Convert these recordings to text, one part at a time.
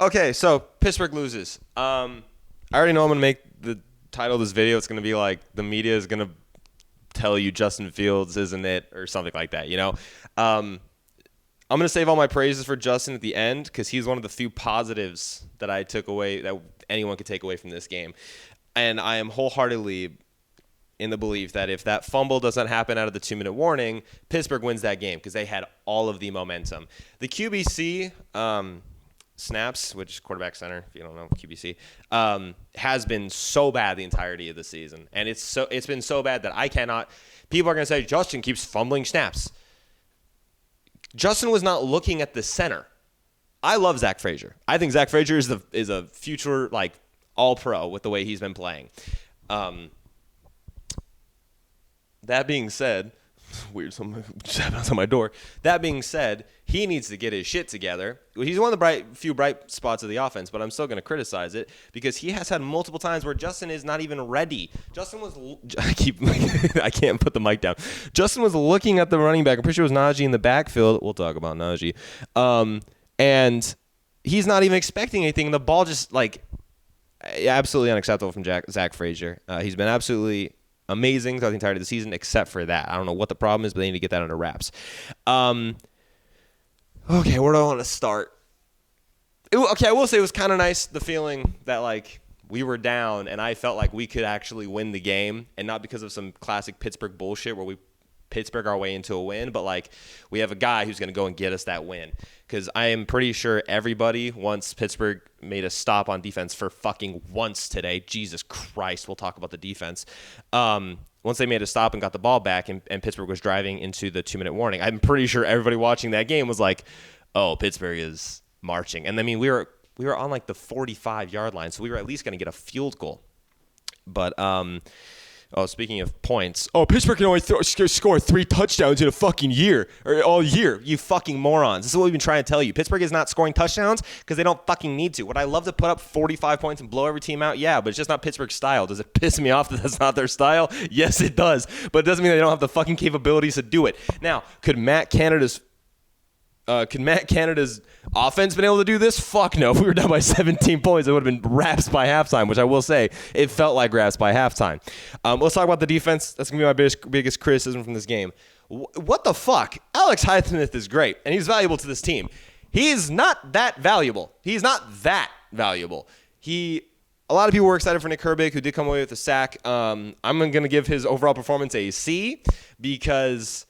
Okay, so Pittsburgh loses. I already know I'm going to make the title of this video. It's going to be like, the media is going to tell you Justin Fields isn't it, or something like that, you know? I'm going to save all my praises for Justin at the end because he's one of the few positives that I took away, that anyone could take away from this game. And I am wholeheartedly in the belief that if that fumble doesn't happen out of the 2-minute warning, Pittsburgh wins that game because they had all of the momentum. The QBC snaps, which is quarterback center, if you don't know QBC, has been so bad the entirety of the season. And it's been so bad that I cannot – people are going to say, Justin keeps fumbling snaps. Justin was not looking at the center. I love Zach Frazier. I think Zach Frazier is a future, like, all-pro with the way he's been playing. That being said, weird, someone just happened on my door. That being said, he needs to get his shit together. He's one of the few bright spots of the offense, but I'm still going to criticize it because he has had multiple times where Justin is not even ready. I can't put the mic down. Justin was looking at the running back. I'm pretty sure it was Najee in the backfield. We'll talk about Najee. And he's not even expecting anything. The ball just, like, absolutely unacceptable from Zach Frazier. He's been absolutely amazing throughout the entirety of the season, except for that. I don't know what the problem is, but they need to get that under wraps. Okay, where do I want to start? I will say it was kind of nice, the feeling that, like, we were down, and I felt like we could actually win the game, and not because of some classic Pittsburgh bullshit where we Pittsburgh our way into a win, but, like, we have a guy who's going to go and get us that win. Because I am pretty sure everybody, once Pittsburgh made a stop on defense for fucking once today, Jesus Christ, we'll talk about the defense. Once they made a stop and got the ball back and Pittsburgh was driving into the 2-minute warning, I'm pretty sure everybody watching that game was like, oh, Pittsburgh is marching. And, I mean, we were on, like, the 45-yard line, so we were at least going to get a field goal. But, speaking of points, Pittsburgh can only score 3 touchdowns in a fucking year, or all year, you fucking morons. This is what we've been trying to tell you. Pittsburgh is not scoring touchdowns because they don't fucking need to. Would I love to put up 45 points and blow every team out? Yeah, but it's just not Pittsburgh's style. Does it piss me off that that's not their style? Yes, it does. But it doesn't mean they don't have the fucking capabilities to do it. Now, could Matt Canada's offense been able to do this? Fuck no. If we were down by 17 points, it would have been wraps by halftime, which I will say, it felt like wraps by halftime. Let's talk about the defense. That's going to be my biggest criticism from this game. What the fuck? Alex Highsmith is great, and he's valuable to this team. He's not that valuable. A lot of people were excited for Nick Herbig, who did come away with a sack. I'm going to give his overall performance a C because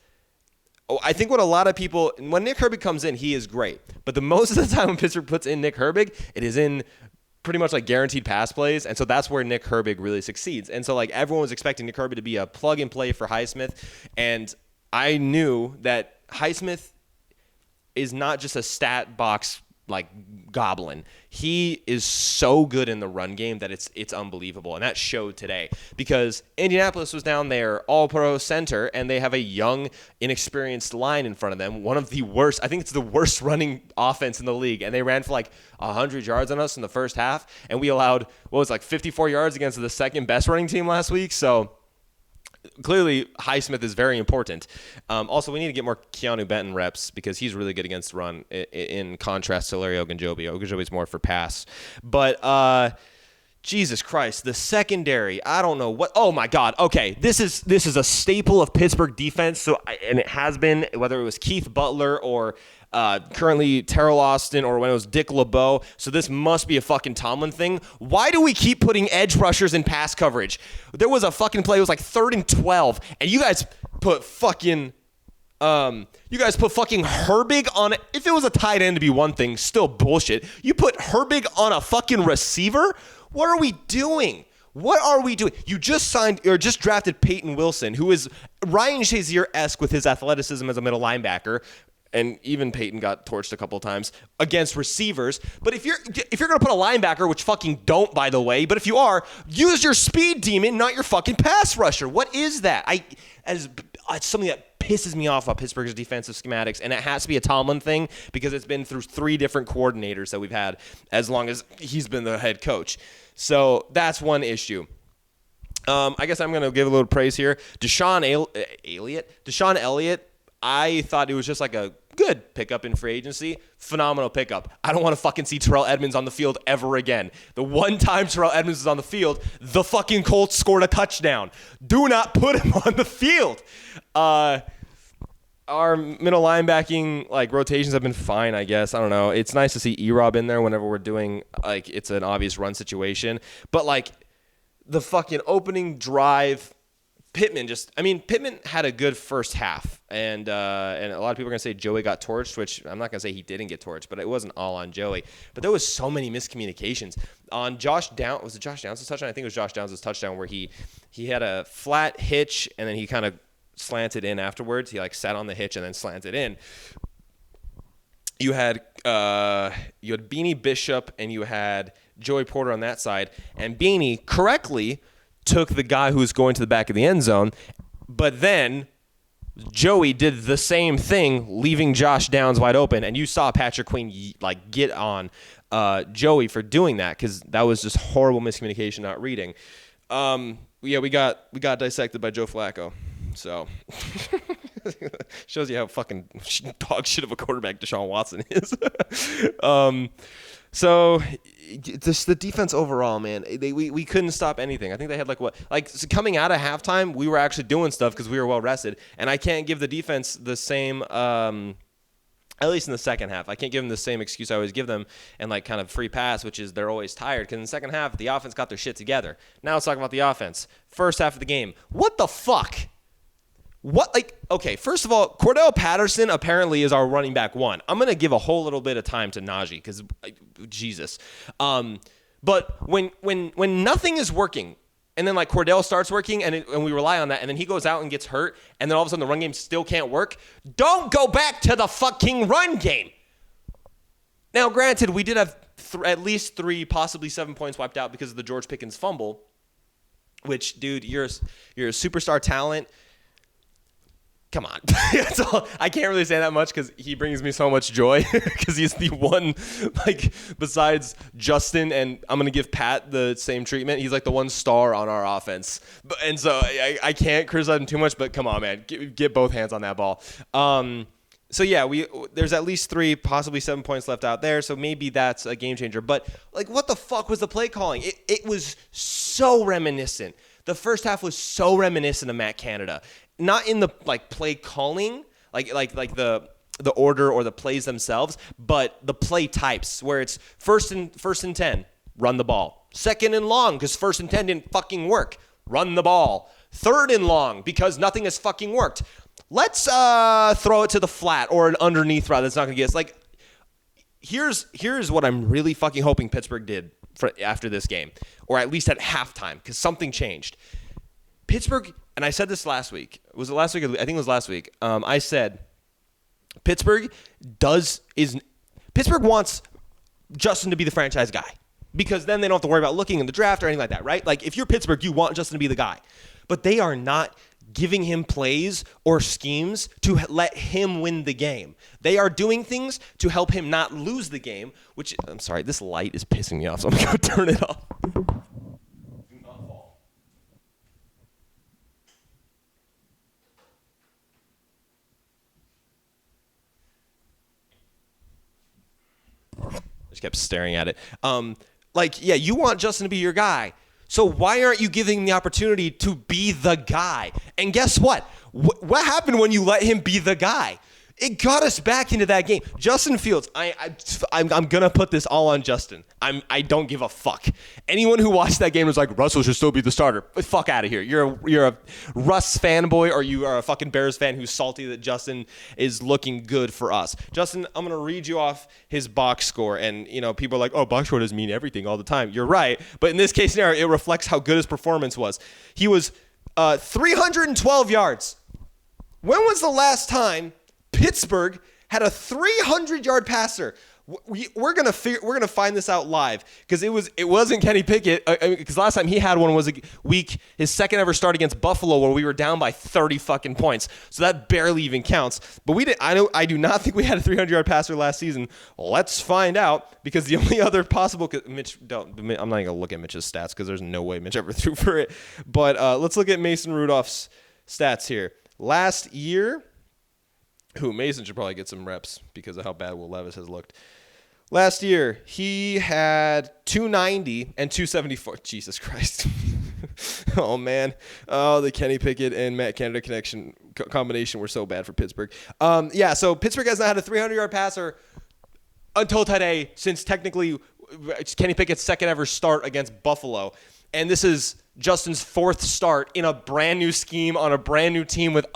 I think what a lot of people, when Nick Herbig comes in, he is great. But the most of the time when Pittsburgh puts in Nick Herbig, it is in pretty much like guaranteed pass plays. And so that's where Nick Herbig really succeeds. And so, like, everyone was expecting Nick Herbig to be a plug and play for Highsmith. And I knew that Highsmith is not just a stat box like goblin. He is so good in the run game that it's unbelievable, and that showed today because Indianapolis was down there all-pro center, and they have a young, inexperienced line in front of them. One of the worst, I think it's the worst running offense in the league, and they ran for like 100 yards on us in the first half, and we allowed 54 yards against the second best running team last week. So clearly, Highsmith is very important. Also, we need to get more Keanu Benton reps because he's really good against run in contrast to Larry Ogunjobi. Ogunjobi's more for pass. But Jesus Christ, the secondary, I don't know what. Oh, my God. Okay, this is a staple of Pittsburgh defense, and it has been, whether it was Keith Butler or currently Terrell Austin or when it was Dick LeBeau. So this must be a fucking Tomlin thing. Why do we keep putting edge rushers in pass coverage? There was a fucking play. It was like 3rd and 12, and you guys put fucking Herbig on it. If it was a tight end to be one thing, still bullshit. You put Herbig on a fucking receiver? What are we doing? You just signed or just drafted Peyton Wilson, who is Ryan Shazier-esque with his athleticism as a middle linebacker. And even Peyton got torched a couple of times against receivers. But if you're going to put a linebacker, which fucking don't, by the way, but if you are, use your speed demon, not your fucking pass rusher. What is that? It's something that pisses me off about Pittsburgh's defensive schematics, and it has to be a Tomlin thing because it's been through 3 different coordinators that we've had as long as he's been the head coach. So that's one issue. I guess I'm going to give a little praise here. Deshaun Elliott, I thought it was just like a Good pickup in free agency. Phenomenal pickup. I don't want to fucking see Terrell Edmunds on the field ever again. The one time Terrell Edmunds was on the field, the fucking Colts scored a touchdown. Do not put him on the field. Our middle linebacking rotations have been fine, I guess. I don't know. It's nice to see E-Rob in there whenever we're doing it's an obvious run situation. But the fucking opening drive, Pittman had a good first half, and a lot of people are gonna say Joey got torched, which I'm not gonna say he didn't get torched, but it wasn't all on Joey. But there was so many miscommunications on Josh Downs. Was it Josh Downs' touchdown? I think it was Josh Downs' touchdown where he had a flat hitch and then he kind of slanted in afterwards. He sat on the hitch and then slanted in. You had Beanie Bishop and you had Joey Porter on that side, and Beanie correctly took the guy who was going to the back of the end zone, but then Joey did the same thing, leaving Josh Downs wide open, and you saw Patrick Queen get on Joey for doing that, because that was just horrible miscommunication, not reading. We got dissected by Joe Flacco, so shows you how fucking dog shit of a quarterback Deshaun Watson is. So the defense overall, man, we couldn't stop anything. I think they had so coming out of halftime, we were actually doing stuff because we were well rested, and I can't give the defense the same, at least in the second half, I can't give them the same excuse I always give them and kind of free pass, which is they're always tired, because in the second half, the offense got their shit together. Now let's talk about the offense. First half of the game. What the fuck? Okay, first of all, Cordell Patterson apparently is our running back one. I'm going to give a whole little bit of time to Najee because, Jesus. But when nothing is working, and then Cordell starts working, and we rely on that, and then he goes out and gets hurt, and then all of a sudden the run game still can't work, don't go back to the fucking run game. Now, granted, we did have at least 3, possibly 7 points wiped out because of the George Pickens fumble, which, dude, you're a superstar talent. Come on. I can't really say that much because he brings me so much joy because he's the one, besides Justin, and I'm going to give Pat the same treatment. He's the one star on our offense. And so I can't criticize him too much, but come on, man. Get both hands on that ball. So, yeah, there's at least 3, possibly 7 points left out there, so maybe that's a game changer. But, what the fuck was the play calling? It was so reminiscent. The first half was so reminiscent of Matt Canada. Not in the play calling, the order or the plays themselves, but the play types where it's first and 10, run the ball. Second and long because first and 10 didn't fucking work, run the ball. Third and long because nothing has fucking worked. Let's throw it to the flat or an underneath route that's not gonna get us. Here's what I'm really fucking hoping Pittsburgh did after this game, or at least at halftime, because something changed. Pittsburgh, and I said this last week. Was it last week? I think it was last week. I said Pittsburgh wants Justin to be the franchise guy, because then they don't have to worry about looking in the draft or anything like that, right? If you're Pittsburgh, you want Justin to be the guy. But they are not giving him plays or schemes to let him win the game. They are doing things to help him not lose the game, which, I'm sorry, this light is pissing me off, so I'm going to go turn it off. Just kept staring at it. You want Justin to be your guy. So why aren't you giving him the opportunity to be the guy? And guess what? What happened when you let him be the guy? It got us back into that game. Justin Fields, I'm going to put this all on Justin. I don't give a fuck. Anyone who watched that game was like, Russell should still be the starter. Fuck out of here. You're a Russ fanboy, or you are a fucking Bears fan who's salty that Justin is looking good for us. Justin, I'm going to read you off his box score. And, people are like, oh, box score doesn't mean everything all the time. You're right. But in this case scenario, it reflects how good his performance was. He was 312 yards. When was the last time Pittsburgh had a 300-yard passer? We're gonna find this out live, because it wasn't Kenny Pickett, because last time he had one was his second ever start against Buffalo, where we were down by 30 fucking points, so that barely even counts. But I do not think we had a 300-yard passer last season. Let's find out, because the only other possible, I'm not gonna look at Mitch's stats because there's no way Mitch ever threw for it. But let's look at Mason Rudolph's stats here. Last year, Who Mason should probably get some reps because of how bad Will Levis has looked. Last year, he had 290 and 274. Jesus Christ. Oh, man. Oh, the Kenny Pickett and Matt Canada combination were so bad for Pittsburgh. So Pittsburgh has not had a 300-yard passer until today since technically Kenny Pickett's second ever start against Buffalo. And this is Justin's fourth start in a brand new scheme on a brand new team with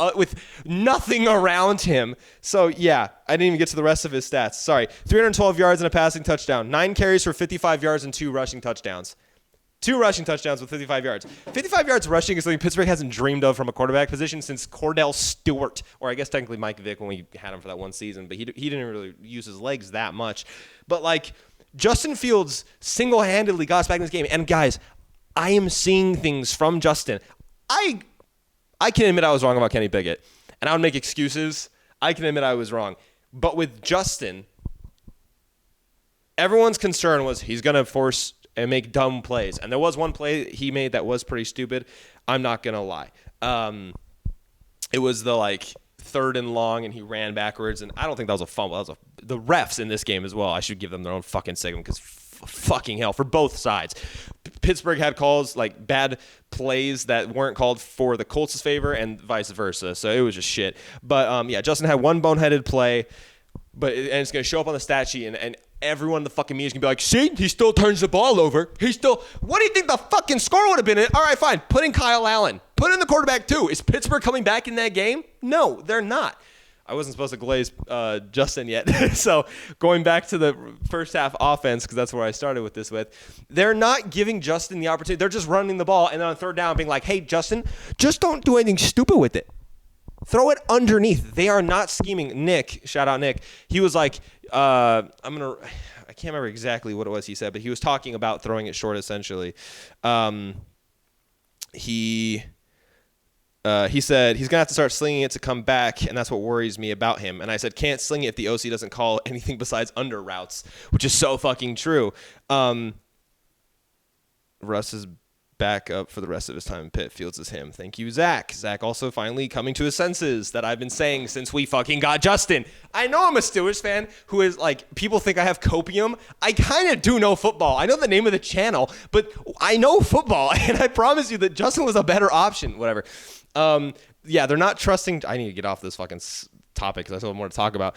nothing around him. So, yeah, I didn't even get to the rest of his stats. Sorry. 312 yards and a passing touchdown. 9 carries for 55 yards and 2 rushing touchdowns. 2 rushing touchdowns with 55 yards. 55 yards rushing is something Pittsburgh hasn't dreamed of from a quarterback position since Cordell Stewart, or I guess technically Mike Vick when we had him for that one season, but he didn't really use his legs that much. But, like, Justin Fields single-handedly got us back in this game. And, guys, I am seeing things from Justin. I can admit I was wrong about Kenny Pickett, and I would make excuses. I can admit I was wrong. But with Justin, everyone's concern was he's going to force and make dumb plays. And there was one play he made that was pretty stupid. I'm not going to lie. It was the, like, 3rd and long, and he ran backwards. And I don't think that was a fumble. That was the refs in this game as well. I should give them their own fucking segment because fucking hell, for both sides. Pittsburgh had calls, like bad plays that weren't called for the Colts' favor and vice versa. So it was just shit. But, Justin had one boneheaded play, and it's going to show up on the stat sheet, and everyone in the fucking media is going to be like, see, he still turns the ball over. What do you think the fucking score would have been? All right, fine. Put in Kyle Allen. Put in the quarterback, too. Is Pittsburgh coming back in that game? No, they're not. I wasn't supposed to glaze Justin yet. So going back to the first half offense, because that's where I started with this they're not giving Justin the opportunity. They're just running the ball, and then on 3rd down being like, hey, Justin, just don't do anything stupid with it. Throw it underneath. They are not scheming. Nick, shout out Nick, he was like, I can't remember exactly what it was he said, but he was talking about throwing it short essentially. He said he's going to have to start slinging it to come back, and that's what worries me about him. And I said, can't sling it if the OC doesn't call anything besides under routes, which is so fucking true. Russ is back up for the rest of his time in Pitt. Fields is him. Thank you, Zach. Zach also finally coming to his senses that I've been saying since we fucking got Justin. I know I'm a Steelers fan who is like, people think I have copium. I kind of do know football. I know the name of the channel, but I know football, and I promise you that Justin was a better option, whatever. They're not trusting. I need to get off this fucking topic because I still have more to talk about.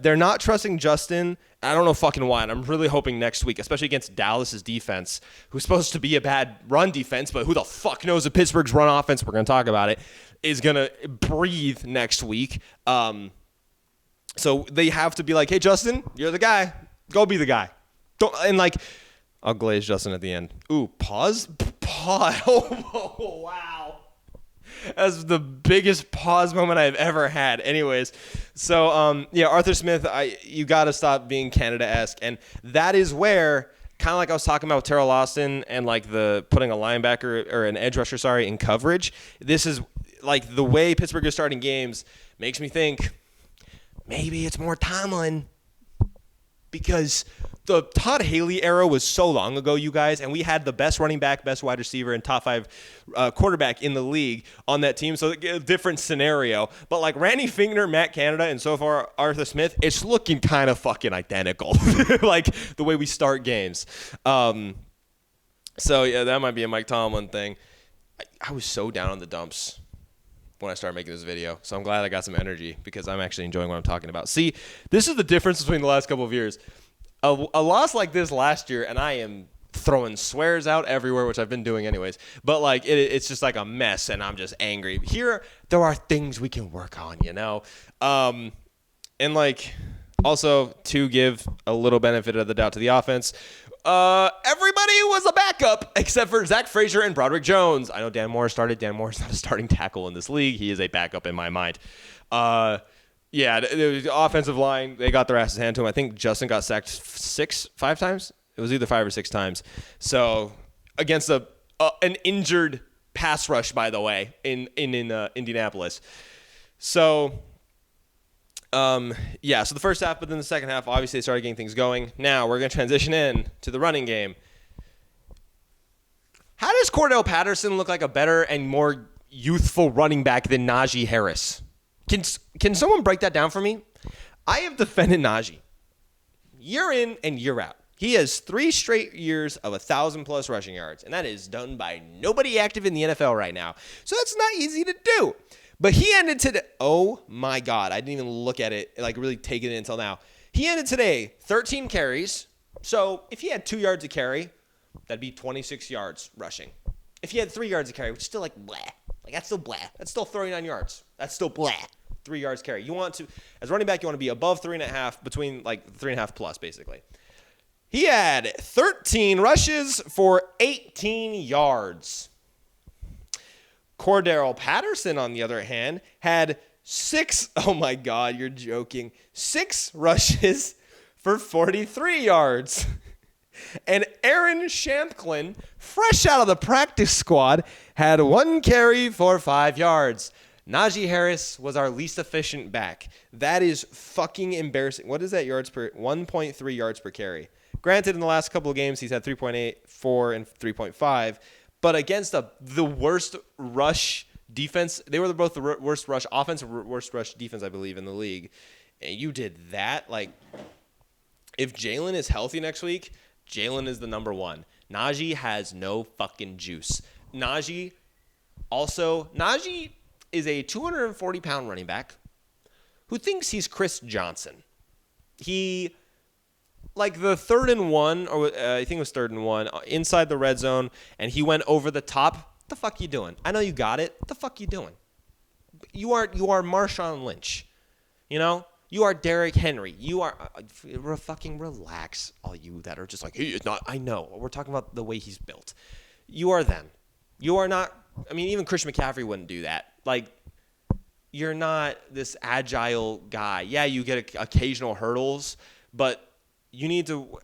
They're not trusting Justin. I don't know fucking why, and I'm really hoping next week, especially against Dallas's defense, who's supposed to be a bad run defense, but who the fuck knows if Pittsburgh's run offense, we're going to talk about it, is going to breathe next week. So they have to be like, hey, Justin, you're the guy. Go be the guy. I'll glaze Justin at the end. Ooh, pause? Pause. Oh, wow. That's the biggest pause moment I've ever had. Anyways, so, Arthur Smith, you got to stop being Canada-esque. And that is where, kind of like I was talking about with Terrell Austin and like the putting a linebacker or an edge rusher, in coverage. This is like the way Pittsburgh is starting games makes me think maybe it's more Tomlin, because the Todd Haley era was so long ago, you guys, and we had the best running back, best wide receiver, and top 5 quarterback in the league on that team. So a different scenario. But like Randy Finkner, Matt Canada, and so far Arthur Smith, it's looking kind of fucking identical, like the way we start games. That might be a Mike Tomlin thing. I was so down on the dumps when I started making this video. So I'm glad I got some energy because I'm actually enjoying what I'm talking about. See, this is the difference between the last couple of years. A loss like this last year, and I am throwing swears out everywhere, which I've been doing anyways, but like it's just like a mess, and I'm just angry. Here, there are things we can work on, and like also to give a little benefit of the doubt to the offense, everybody was a backup except for Zach Frazier and Broderick Jones. I know Dan Moore started. Dan Moore's not a starting tackle in this league. He is a backup in my mind. The offensive line, they got their asses handed to him. I think Justin got sacked 5 times. It was either 5 or 6 times. So against an injured pass rush, by the way, in Indianapolis. So, so the first half, but then the second half, obviously they started getting things going. Now we're going to transition in to the running game. How does Cordell Patterson look like a better and more youthful running back than Najee Harris? Can someone break that down for me? I have defended Najee year in and year out. He has 3 straight years of 1,000+ rushing yards, and that is done by nobody active in the NFL right now. So that's not easy to do. But he ended today. Oh my God, I didn't even look at it, like really take it in until now. He ended today 13 carries. So if he had 2 yards a carry, that'd be 26 yards rushing. If he had 3 yards a carry, which is still like blah. Like that's still blah. That's still 39 yards. That's still blah. 3 yards carry. You want to, as running back, you want to be above 3.5, between like 3.5 plus, basically. He had 13 rushes for 18 yards. Cordero Patterson, on the other hand, had 6. Oh my God, you're joking. 6 rushes for 43 yards. And Aaron Shamklin, fresh out of the practice squad, had 1 carry for 5 yards. Najee Harris was our least efficient back. That is fucking embarrassing. What is that yards per? 1.3 yards per carry. Granted, in the last couple of games, he's had 3.8, 4, and 3.5. But against the worst rush defense, they were both the worst rush offense and worst rush defense, I believe, in the league. And you did that. Like, if Jalen is healthy next week, Jalen is the number 1. Najee has no fucking juice. Najee is a 240-pound running back who thinks he's Chris Johnson. He, like the 3rd and 1, or I think it was 3rd and 1, inside the red zone, and he went over the top. What the fuck you doing? I know you got it. What the fuck you doing? You are Marshawn Lynch. You know? You are Derrick Henry. You are fucking relax, all you that are just like, hey, it's not. I know. We're talking about the way he's built. You are them. You are not. I mean, even Christian McCaffrey wouldn't do that. Like, you're not this agile guy. Yeah, you get occasional hurdles, but you need to.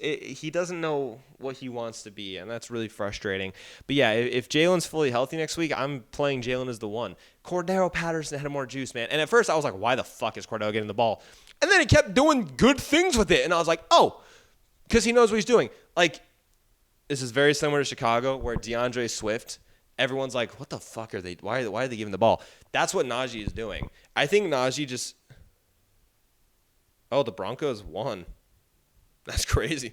He doesn't know what he wants to be, and that's really frustrating. But yeah, if Jalen's fully healthy next week, I'm playing Jalen as the 1. Cordero Patterson had more juice, man. And at first, I was like, why the fuck is Cordero getting the ball? And then he kept doing good things with it, and I was like, oh, because he knows what he's doing. Like, this is very similar to Chicago, where DeAndre Swift, everyone's like, what the fuck are they? Why are they giving the ball? That's what Najee is doing. I think Najee just. Oh, the Broncos won. That's crazy.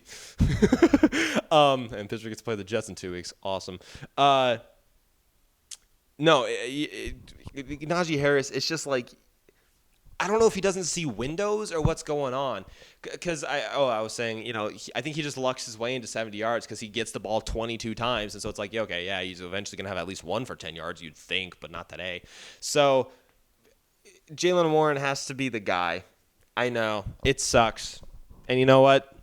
And Pittsburgh gets to play the Jets in 2 weeks. Awesome. No, Najee Harris, it's just like, I don't know if he doesn't see windows or what's going on. Because I was saying, I think he just lucks his way into 70 yards because he gets the ball 22 times. And so it's like, yeah, he's eventually going to have at least 1 for 10 yards, you'd think, but not today. So Jalen Warren has to be the guy. I know. It sucks. And you know what?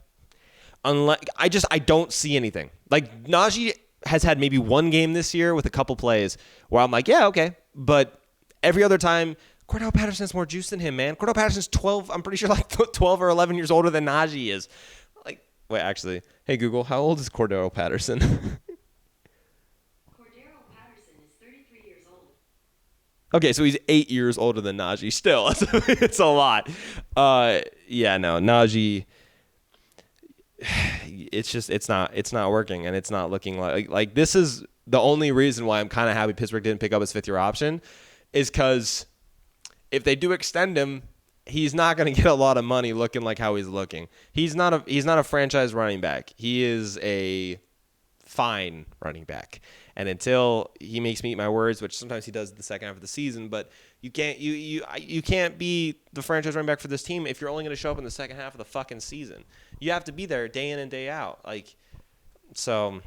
I don't see anything. Like, Najee has had maybe 1 game this year with a couple plays where I'm like, yeah, okay. But every other time, Cordell Patterson has more juice than him, man. Cordell Patterson's 12, I'm pretty sure like 12 or 11 years older than Najee is. Like, wait, actually, hey, Google, how old is Cordell Patterson? Cordero Patterson is 33 years old. Okay, so he's 8 years older than Najee. Still, it's a lot. Yeah, no, Najee. It's not working, and it's not looking like this is the only reason why I'm kind of happy Pittsburgh didn't pick up his 5th-year option, is because if they do extend him, he's not going to get a lot of money looking like how he's looking. He's not a franchise running back. He is a fine running back. And until he makes me eat my words, which sometimes he does the second half of the season, but you can't be the franchise running back for this team if you're only going to show up in the second half of the fucking season. You have to be there day in and day out. Like, so,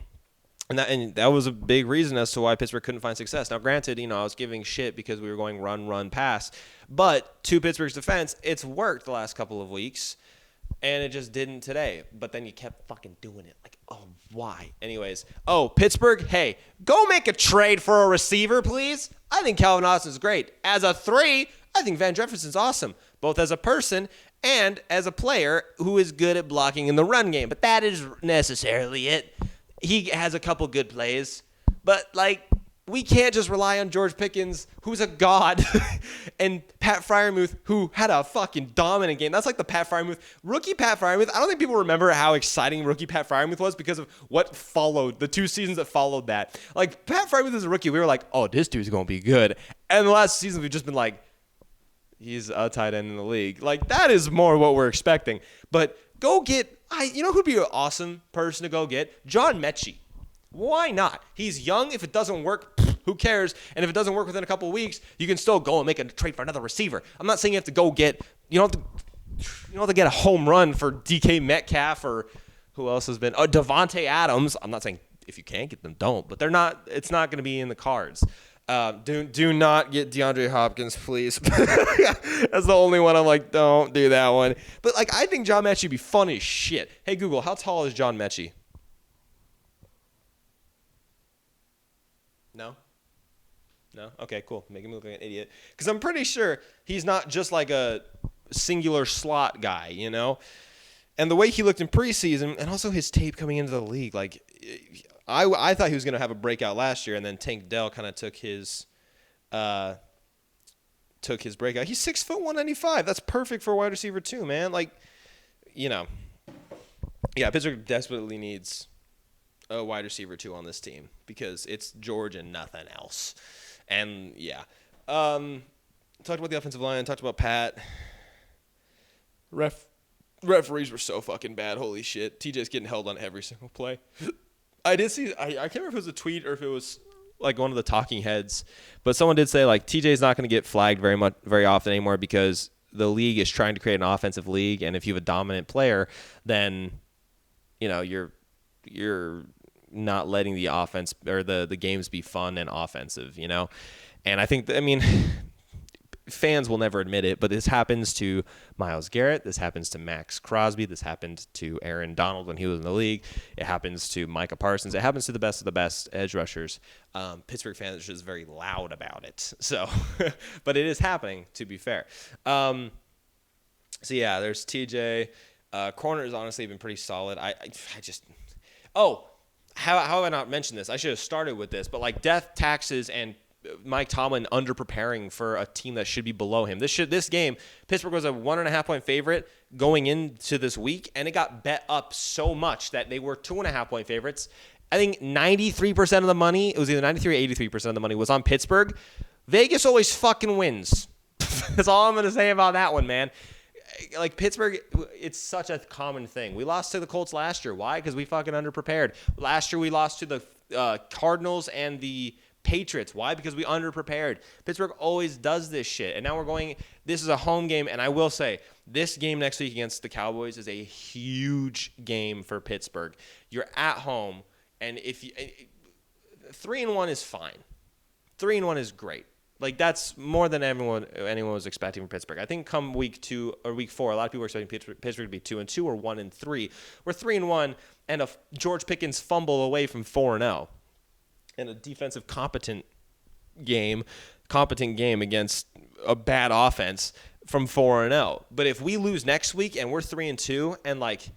and that was a big reason as to why Pittsburgh couldn't find success. Now, granted, I was giving shit because we were going run, pass, but to Pittsburgh's defense, it's worked the last couple of weeks. And it just didn't today. But then you kept fucking doing it. Like, oh, why? Anyways. Oh, Pittsburgh, hey, go make a trade for a receiver, please. I think Calvin Austin's great. As a 3, I think Van Jefferson's awesome. Both as a person and as a player who is good at blocking in the run game. But that is necessarily it. He has a couple good plays. But, like, we can't just rely on George Pickens, who's a god, and Pat Freiermuth, who had a fucking dominant game. That's like the Pat Freiermuth. Rookie Pat Freiermuth, I don't think people remember how exciting rookie Pat Freiermuth was because of what followed, the 2 seasons that followed that. Like, Pat Freiermuth as a rookie, we were like, oh, this dude's going to be good. And the last season, we've just been like, He's a tight end in the league. Like, that is more what we're expecting. But go get, you know who'd be an awesome person to go get? John Mechie. Why not? He's young. If it doesn't work, who cares? And if it doesn't work within a couple of weeks, you can still go and make a trade for another receiver. I'm not saying you have to go get, you don't have to get a home run for DK Metcalf or who else has been, Devontae Adams. I'm not saying if you can't get them, don't. But it's not going to be in the cards. Do not get DeAndre Hopkins, please. That's the only one I'm like, don't do that one. But, like, I think John Mechie would be fun as shit. Hey, Google, how tall is John Mechie? No? Okay, cool. Make him look like an idiot. Because I'm pretty sure he's not just like a singular slot guy, you know? And the way he looked in preseason, and also his tape coming into the league, like, I thought he was going to have a breakout last year, and then Tank Dell kind of took his breakout. He's 6'1", 195. That's perfect for a wide receiver too, man. Like, you know, yeah, Pittsburgh desperately needs a wide receiver too on this team because it's George and nothing else. And yeah, talked about the offensive line. Talked about Pat. Referees were so fucking bad. Holy shit. TJ's getting held on every single play. I did see, I can't remember if it was a tweet or if it was like one of the talking heads, but someone did say like TJ's not going to get flagged very often anymore because the league is trying to create an offensive league, and if you have a dominant player, then you know you're not letting the offense or the games be fun and offensive, you know. And I think fans will never admit it, but this happens to Myles Garrett. This happens to Max Crosby. This happened to Aaron Donald when he was in the league. It happens to Micah Parsons. It happens to the best of the best edge rushers. Pittsburgh fans are just very loud about it. So, but it is happening, to be fair. So, yeah, there's TJ. Corner has honestly been pretty solid. I just – how have I not mentioned this? I should have started with this. But, like, death, taxes, and – Mike Tomlin under-preparing for a team that should be below him. This game, Pittsburgh was a 1.5-point favorite going into this week, and it got bet up so much that they were 2.5-point favorites. I think 93% of the money, it was either 93 or 83% of the money was on Pittsburgh. Vegas always fucking wins. That's all I'm going to say about that one, man. Like, Pittsburgh, it's such a common thing. We lost to the Colts last year. Why? Because we fucking underprepared. Last year we lost to the Cardinals and the Patriots. Why? Because we underprepared. Pittsburgh always does this shit. And now this is a home game, and I will say, this game next week against the Cowboys is a huge game for Pittsburgh. You're at home, and if you 3-1 is fine. 3-1 is great. Like, that's more than anyone was expecting from Pittsburgh. I think come week 2 or week 4, a lot of people were expecting Pittsburgh to be 2-2 or 1-3. We're 3-1, and a George Pickens fumble away from 4-0. And a defensive competent game against a bad offense from 4-0. But if we lose next week and we're 3-2, and like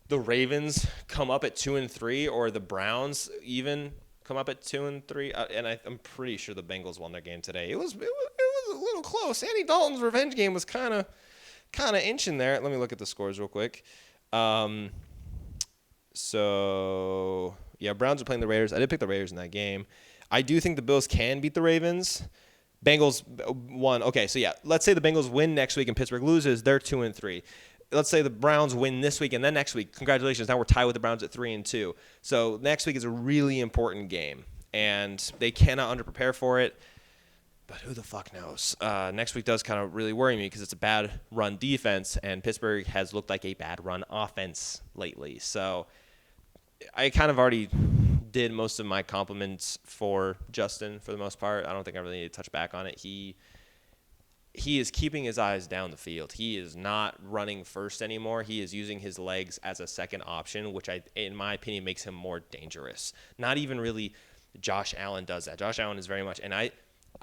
the Ravens come up at 2-3, or the Browns even come up at 2-3, and I'm pretty sure the Bengals won their game today. It was a little close. Andy Dalton's revenge game was kind of inching there. Let me look at the scores real quick. So. Yeah, Browns are playing the Raiders. I did pick the Raiders in that game. I do think the Bills can beat the Ravens. Bengals won. Okay, so yeah, let's say the Bengals win next week and Pittsburgh loses. They're 2-3. Let's say the Browns win this week and then next week. Congratulations. Now we're tied with the Browns at 3-2. So next week is a really important game, and they cannot underprepare for it. But who the fuck knows? Next week does kind of really worry me because it's a bad run defense, and Pittsburgh has looked like a bad run offense lately. So I kind of already did most of my compliments for Justin for the most part. I don't think I really need to touch back on it. He is keeping his eyes down the field. He is not running first anymore. He is using his legs as a second option, which in my opinion makes him more dangerous. Not even really Josh Allen does that. Josh Allen is very much, and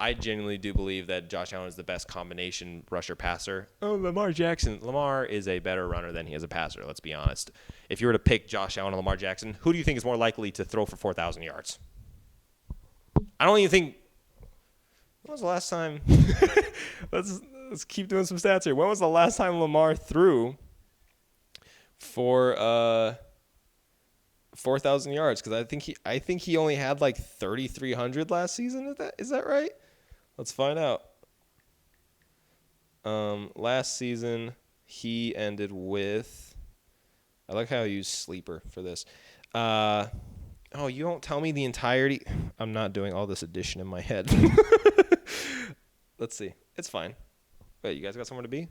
I genuinely do believe that Josh Allen is the best combination rusher passer. Oh, Lamar Jackson. Lamar is a better runner than he is a passer, let's be honest. If you were to pick Josh Allen and Lamar Jackson, who do you think is more likely to throw for 4,000 yards? I don't even think – when was the last time – let's keep doing some stats here. When was the last time Lamar threw for 4,000 yards? Because I think he only had like 3,300 last season. Is that right? Let's find out. Last season, he ended with. I like how I use sleeper for this. You don't tell me the entirety. I'm not doing all this addition in my head. Let's see. It's fine. Wait, you guys got somewhere to be?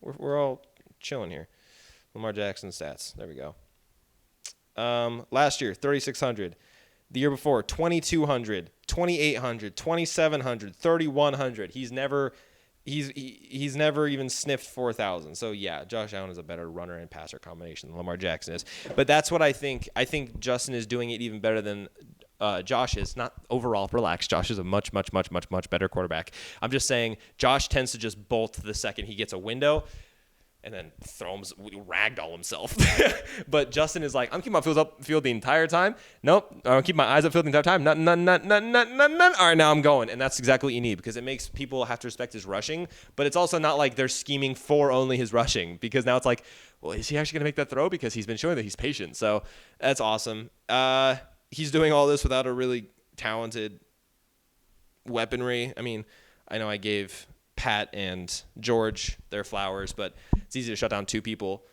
We're all chilling here. Lamar Jackson stats. There we go. Last year, 3,600. The year before, 2,200, 2,800, 2,700, 3,100. He's never even sniffed 4,000. So yeah, Josh Allen is a better runner and passer combination than Lamar Jackson is. But that's what I think. I think Justin is doing it even better than Josh is. Not overall. Relax. Josh is a much better quarterback. I'm just saying Josh tends to just bolt the second he gets a window. And then ragdoll himself. But Justin is like, I'm keeping my field the entire time. Nope. I'm keeping my eyes upfield the entire time. None. All right, now I'm going. And that's exactly what you need because it makes people have to respect his rushing. But it's also not like they're scheming for only his rushing because now it's like, well, is he actually going to make that throw? Because he's been showing that he's patient. So that's awesome. He's doing all this without a really talented weaponry. I mean, I know I gave Pat and George their flowers, but it's easy to shut down two people.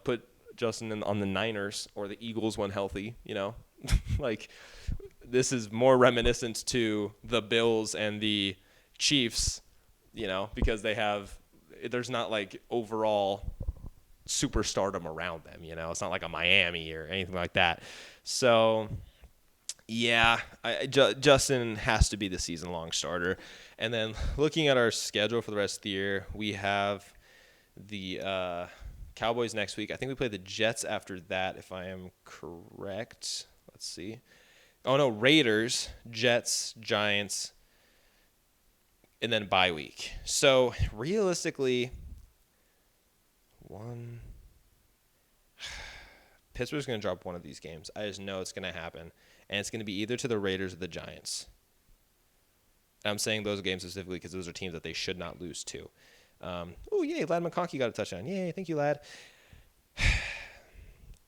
Put Justin on the Niners or the Eagles when healthy. Like this is more reminiscent to the Bills and the Chiefs. Because there's not like overall superstardom around them. It's not like a Miami or anything like that. So yeah, Justin has to be the season-long starter. And then looking at our schedule for the rest of the year, we have the Cowboys next week. I think we play the Jets after that, if I am correct. Let's see. Oh, no, Raiders, Jets, Giants, and then bye week. So realistically, Pittsburgh's going to drop one of these games. I just know it's going to happen. And it's going to be either to the Raiders or the Giants. And I'm saying those games specifically because those are teams that they should not lose to. Yay, Lad McConkey got a touchdown. Yay, thank you, Lad.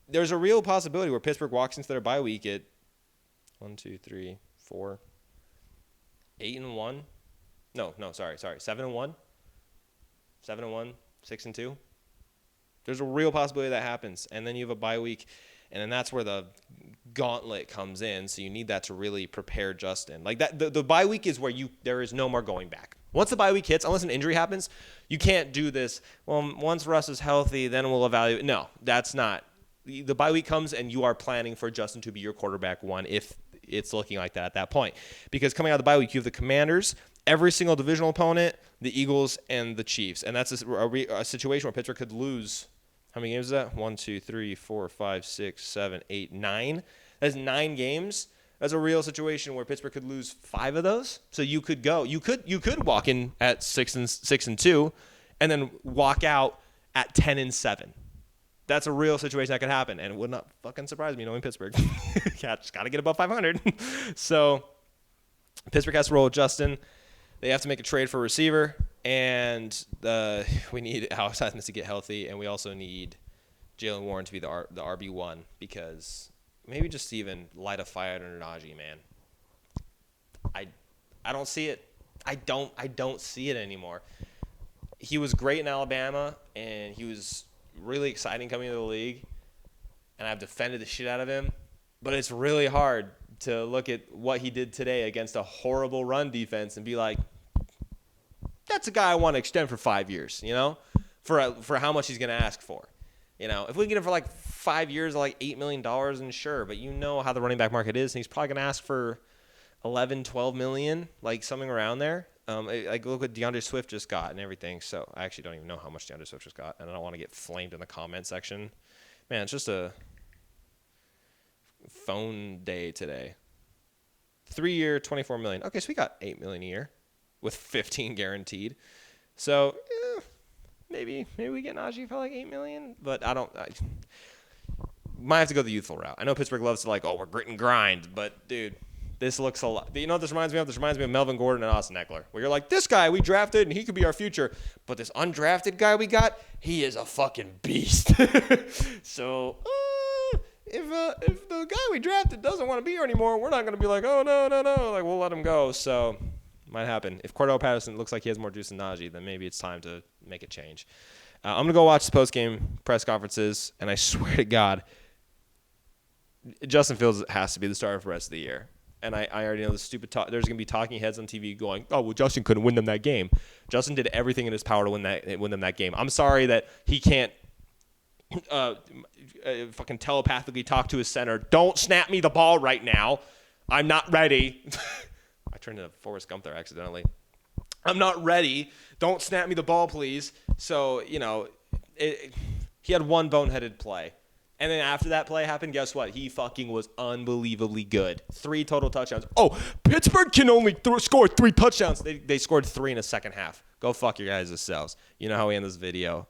There's a real possibility where Pittsburgh walks into their bye week at 8-1. No, sorry. 7-1. 7-1, 6-2. There's a real possibility that happens. And then you have a bye week. And then that's where the gauntlet comes in. So you need that to really prepare Justin. Like that, the bye week is where there is no more going back. Once the bye week hits, unless an injury happens, you can't do this. Well, once Russ is healthy, then we'll evaluate. No, that's not. The bye week comes and you are planning for Justin to be your quarterback one if it's looking like that at that point. Because coming out of the bye week, you have the Commanders, every single divisional opponent, the Eagles, and the Chiefs. And that's a situation where Pittsburgh could lose. How many games is that? 1, 2, 3, 4, 5, 6, 7, 8, 9. That's 9 games. That's a real situation where Pittsburgh could lose 5 of those. So you could walk in at 6-2, and then walk out at 10-7. That's a real situation that could happen, and it would not fucking surprise me knowing Pittsburgh. Just got to get above 500. So Pittsburgh has to roll with Justin. They have to make a trade for a receiver, and we need Alex Highsmith to get healthy, and we also need Jalen Warren to be the RB1 because maybe just even light a fire under Najee, man. I don't see it. I don't see it anymore. He was great in Alabama, and he was really exciting coming into the league, and I've defended the shit out of him, but it's really hard to look at what he did today against a horrible run defense and be like, that's a guy I want to extend for 5 years, for how much he's going to ask for. If we can get him for like 5 years, like $8 million, and sure, but you know how the running back market is, and he's probably going to ask for 11, 12 million, like something around there. Like look what DeAndre Swift just got and everything. So I actually don't even know how much DeAndre Swift just got, and I don't want to get flamed in the comment section. Man, it's just a phone day today. 3-year, $24 million. Okay, so we got $8 million a year with 15 guaranteed. So maybe we get Najee for like $8 million, but I might have to go the youthful route. I know Pittsburgh loves to we're grit and grind, but dude, this looks a lot. You know what this reminds me of? This reminds me of Melvin Gordon and Austin Eckler, where you're like, this guy we drafted and he could be our future, but this undrafted guy we got, he is a fucking beast. So if the guy we drafted doesn't want to be here anymore, we're not going to be like, oh, no. Like, we'll let him go. So Might happen. If Cordell Patterson looks like he has more juice than Najee, then maybe it's time to make a change. I'm going to go watch the post-game press conferences, and I swear to God, Justin Fields has to be the starter for the rest of the year. And I already know the stupid talk. There's going to be talking heads on TV going, oh, well, Justin couldn't win them that game. Justin did everything in his power to win them that game. I'm sorry that he can't fucking telepathically talk to his center. Don't snap me the ball right now. I'm not ready. I turned into Forrest Gump there accidentally. I'm not ready. Don't snap me the ball, please. So, he had one boneheaded play. And then after that play happened, guess what? He fucking was unbelievably good. 3 total touchdowns. Oh, Pittsburgh can only score 3 touchdowns. They scored 3 in the second half. Go fuck your guys' selves. You know how we end this video.